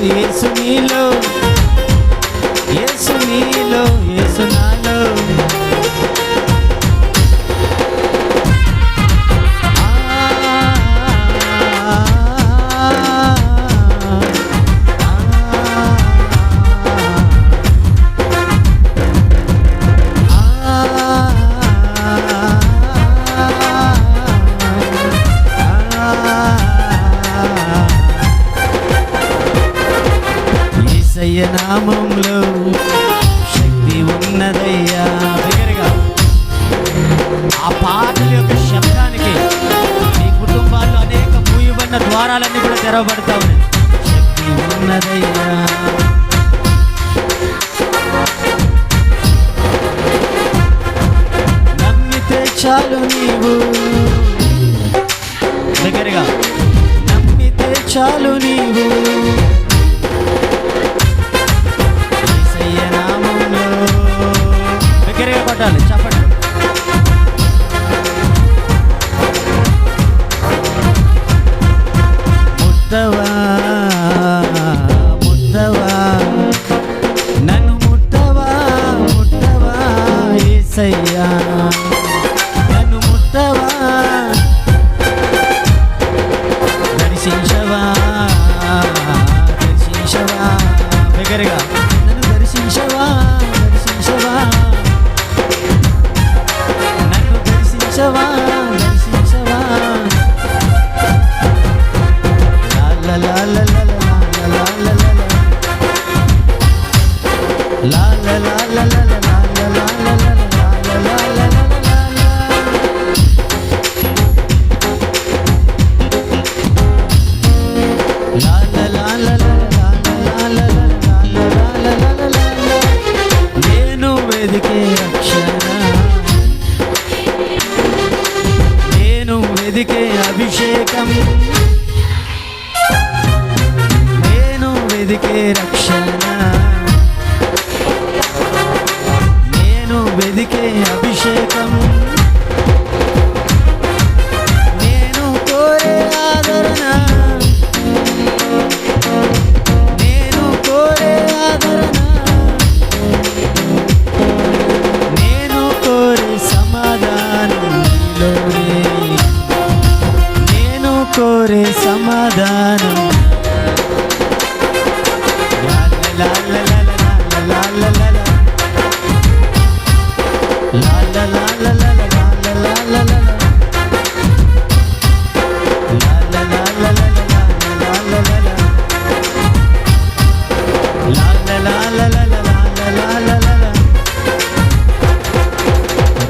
యేసు నీలో, యేసు నీలో, యేసు నాలో. యేసయ్య నామంలో శక్తి ఉన్నదయ్యా. దగ్గరగా ఆ పాటల యొక్క శబ్దానికి మీ కుటుంబాల్లో అనేక మూయబడిన ద్వారాలన్నీ కూడా తెరవబడతా ఉన్నాయి. శక్తి ఉన్నదయ్యా. నమ్మితే చాలు నీవు, దగ్గరగా నమ్మితే చాలు నీవు. కొట్టాలి చెప్పండి. ముట్టవా ముట్టవా నన్ను ముట్టవా ముట్టవా యేసయ్యా, నన్ను ముట్టవా దర్శించవా దర్శించవా. దగ్గరగా నన్ను దర్శించవా దర్శించవా దర్శించవా దర్శించవా. లా లా లా లా లా లా లా లా లా లా లా లా లా లా లా లా లా నేను వెదికే రక్షణ, నేను వెదికే అభిషేకం, నేను వెదికే రక్షణ, నేను వెదికే అభిషేకం, నేను కోరే ఆదరణ, నేను కోరే ఆదరణ, నేను కోరే సమాధానం నీలోనే, నేను కోరే సమాధానం. లా లా లా లా లా లా లా లా లా లా లా లా లా లా లా.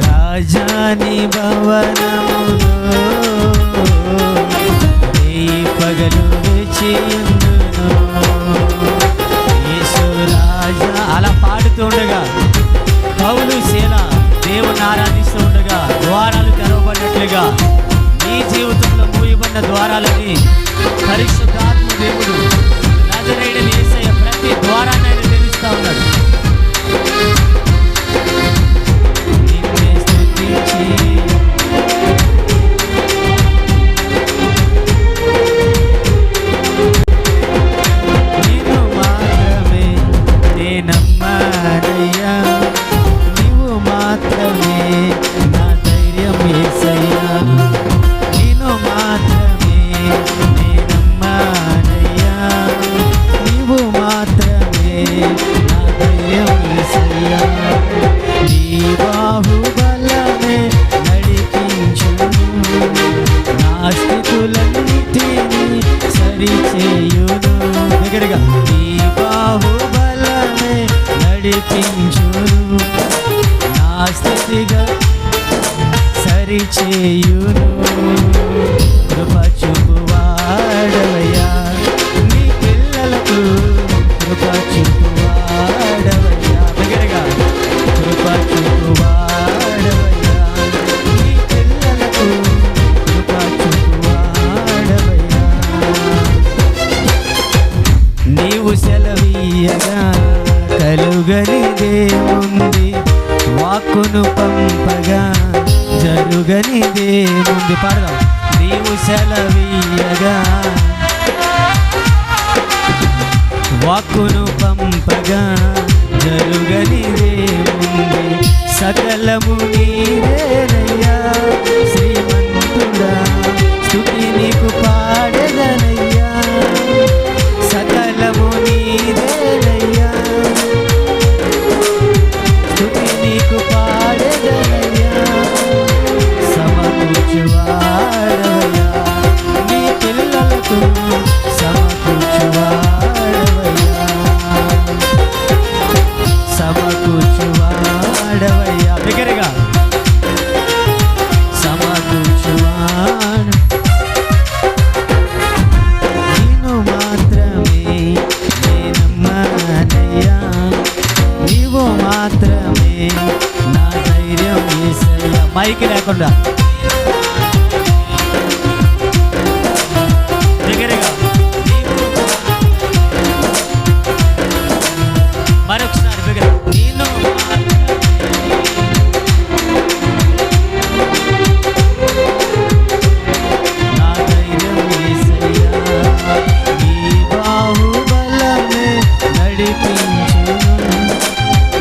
రాజాని భవనములో రేయి పగలు వేచియుందును. యేసు రాజా అలా పాడుతుండగా పౌలు శీల దేవుని ఆరాధిస్తూ ఉండగా ద్వారాలు తెరవబడినట్లుగా నీ జీవితంలో మూయబడిన ద్వారాలని పరిశుద్ధాత్మ దేవుడు నజరేయుడైన యేసయ్య ప్రతి ద్వారాన్ని ఆయన తెరుస్తూ ఉన్నాడు. నిన్నే స్తుతించి నిన్ను మాత్రమే నేనమ్మానయ్యా, నీవు మాత్రమే నా ధైర్యం యేసయ్యా, నిన్ను మాత్రమే నేనమ్మానయ్యా, నీవు మాత్రమే నా ధైర్యం యేసయ్యా. నీ బాహుబలమే నడిపించును, నా స్థితులన్నిటినీ సరిచేయును. దగ్గరగా నీ బాహుబలమే నడిపించును, నా స్థితిగా సరిచేయును. కృప చూపువాడవయ్యా నీ పిల్లలకు, కృప చూపువాడవయ్యా. దగ్గరగా కృప చూపువాడవయ్యా నీ పిల్లలకు, కృప చూపువాడవయ్యా. నీవు సెలవీయగా కలుగనిదేముంది, వాక్కును పంపగా జరుగనిదేముంది. పాడదాం. నీవు సెలవీయగా వాక్కును పంపగా జరుగనిదేముంది, సకలము నీవేనయ్యా. శ్రీమంతుడా స్తుతి నీకు పాడెదనయ్యా, సకలము నీవేనయ్యా, స్తుతి నీకు పాడెదనయ్యా. సమకూర్చువాడవయ్యా నీ పిల్లలకు, సమకూర్చువాడవయ్యా, సమకూర్చువాడవయ్యా. బిగ్గరగా సమకూర్చువాడు. నిన్ను మాత్రమే నేనమ్మనయ్యా, నీవు మాత్రమే నా ధైర్యం యేసయ్యా. మైక్ లేకుండా దగ్గరగా మరొకసారి దగ్గర. నేను నా ధైర్యం యేసయ్యా, నీ బాహుబలమే నడిపించును,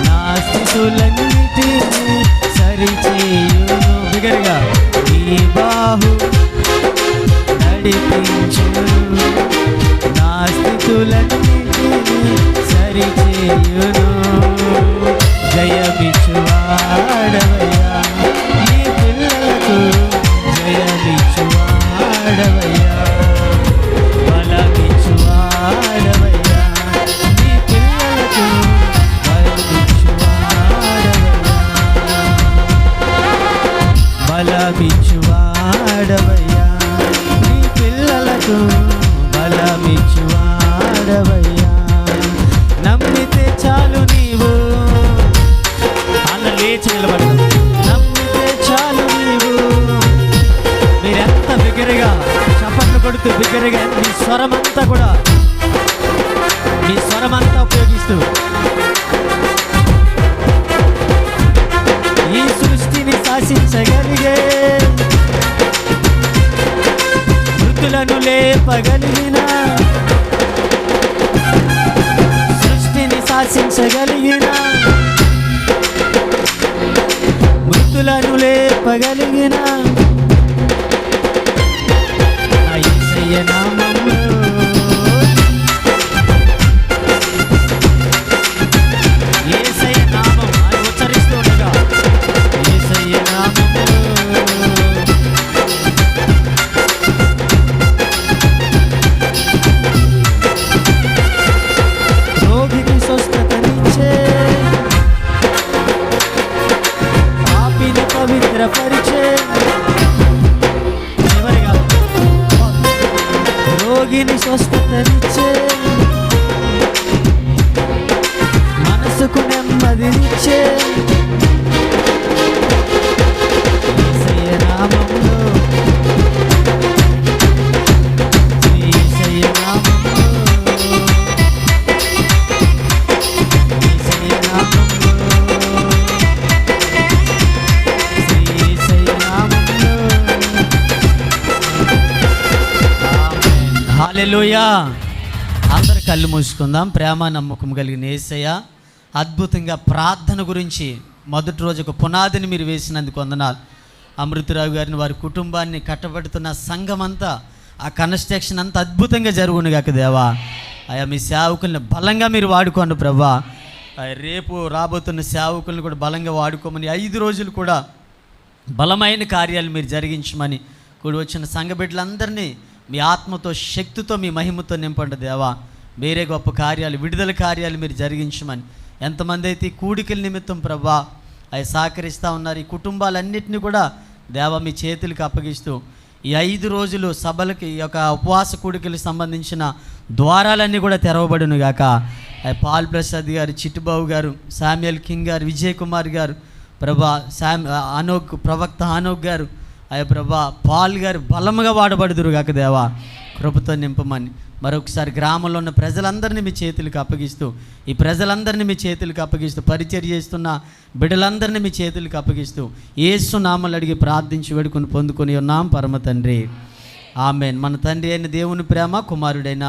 నా స్థితులన్నిటినీ సరిచేయును. బిగ్గరగా నీ బాహు నడిపించును, నా స్థితులన్నిటినీ సరిచేయును. జయమిచ్చువాడవయ్యా నీ పిల్లలకు, జయమిచ్చువాడవయ్యా, బలమిచ్చువాడవయ్యా నీ పిల్లలకు, బలమిచ్చువాడవయ్యా, బలమిచ్చువాడవయ్యా నీ పిల్లలకు, బలమిచ్చువాడవయ్యా. నమ్మితే చాలు నీవు అన్న లేచి నిలబడతాం. నమ్మితే చాలు నీవు. మీరెంత బిగ్గరగా చప్పట్లు కొడుతూ బిగ్గరగా మీ స్వరమంతా కూడా, మీ స్వరమంతా ఉపయోగిస్తూ ఈ సృష్టిని శాసించగలిగే, మృతులను లేపగలిగిన, సృష్టిని శాసించగలిగిన, మృతులను లేపగలిగిన నా యేసయ్య నామములో, యేసయ్య నామం అని ఉచ్చరిస్తూ ఉండగా, యేసయ్య నామములో రోగికి స్వస్థతనిచ్చే, పాపిని పవిత్రపరిచే. చివరిగా రోగిని స్వస్థతనిచ్చే, మనసుకు నెమ్మదినిచ్చే యేసయ్య నామములో, యేసయ్య నామములో, యేసయ్య నామములో, యేసయ్య నామములో. ఆమేన్. హల్లెలూయా. అందరు కళ్ళు మూసుకుందాం. ప్రేమ నమ్మకం కలిగిన యేసయ్య, అద్భుతంగా ప్రార్థన గురించి మొదటి రోజు ఒక పునాదిని మీరు వేసినందుకు వందనాలు. అమృతరావు గారిని, వారి కుటుంబాన్ని, కట్టబడుతున్న సంఘం అంతా, ఆ కన్స్ట్రక్షన్ అంతా అద్భుతంగా జరుగునుగాక దేవా. అయ్యా మీ సేవకుల్ని బలంగా మీరు వాడుకోండి ప్రభా. రేపు రాబోతున్న సేవకుల్ని కూడా బలంగా వాడుకోమని, 5 రోజులు కూడా బలమైన కార్యాలు మీరు జరిగించమని, కూడి వచ్చిన సంఘ బిడ్డలందరినీ మీ ఆత్మతో, శక్తితో, మీ మహిమతో నింపండి దేవా. వేరే గొప్ప కార్యాలు, విడుదల కార్యాలు మీరు జరిగించమని, ఎంతమంది అయితే ఈ కూడికల నిమిత్తం ప్రభా అవి సహకరిస్తూ ఉన్నారు, ఈ కుటుంబాలన్నింటినీ కూడా దేవా మీ చేతులకు అప్పగిస్తూ, ఈ 5 రోజులు సభలకి, ఈ యొక్క ఉపవాస కూడికలకు సంబంధించిన ద్వారాలన్నీ కూడా తెరవబడును గాక. పాల్ ప్రసాద్ గారు, చిట్టుబాబు గారు, శామ్యుయల్ కింగ్ గారు, విజయ్ కుమార్ గారు ప్రభా, అనోక్ ప్రవక్త అనోక్ గారు, అయ్యా ప్రభా పాల్ గారు బలముగా వాడబడుదురు గాక దేవా. కృపతో నింపమని మరొకసారి గ్రామంలో ఉన్న ప్రజలందరినీ మీ చేతులకు అప్పగిస్తూ, ఈ ప్రజలందరినీ మీ చేతులకు అప్పగిస్తూ, పరిచర్య చేస్తున్న బిడ్డలందరినీ మీ చేతులకు అప్పగిస్తూ, యేసు నామములో అడిగి ప్రార్థించి వేడుకొని పొందుకొని ఉన్నాం పరమ తండ్రి. ఆమేన్. మన తండ్రి అయిన దేవుని ప్రేమ, కుమారుడైన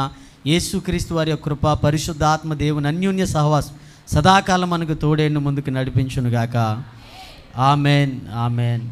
యేసుక్రీస్తు వారి యొక్క కృప, పరిశుద్ధాత్మ దేవుని అన్యోన్య సహవాసం సదాకాలం మనకు తోడేను ముందుకు నడిపించునుగాక. Amen, amen.